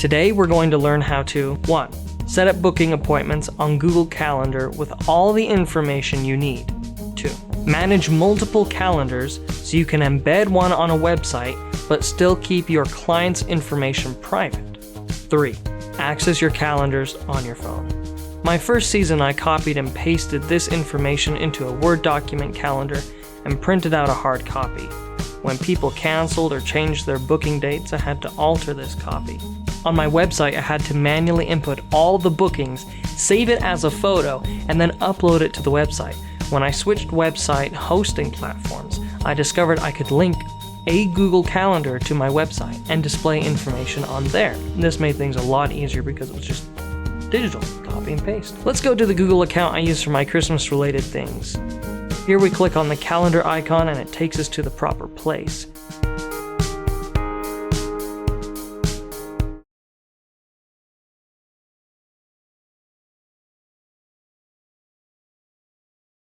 Today we're going to learn how to 1. Set up booking appointments on Google Calendar with all the information you need. 2. Manage multiple calendars so you can embed one on a website but still keep your client's information private. 3. Access your calendars on your phone. My first season I copied and pasted this information into a Word document calendar and printed out a hard copy. When people canceled or changed their booking dates, I had to alter this copy. On my website, I had to manually input all the bookings, save it as a photo, and then upload it to the website. When I switched website hosting platforms, I discovered I could link a Google Calendar to my website and display information on there. This made things a lot easier because it was just digital, copy and paste. Let's go to the Google account I use for my Christmas-related things. Here we click on the calendar icon and it takes us to the proper place.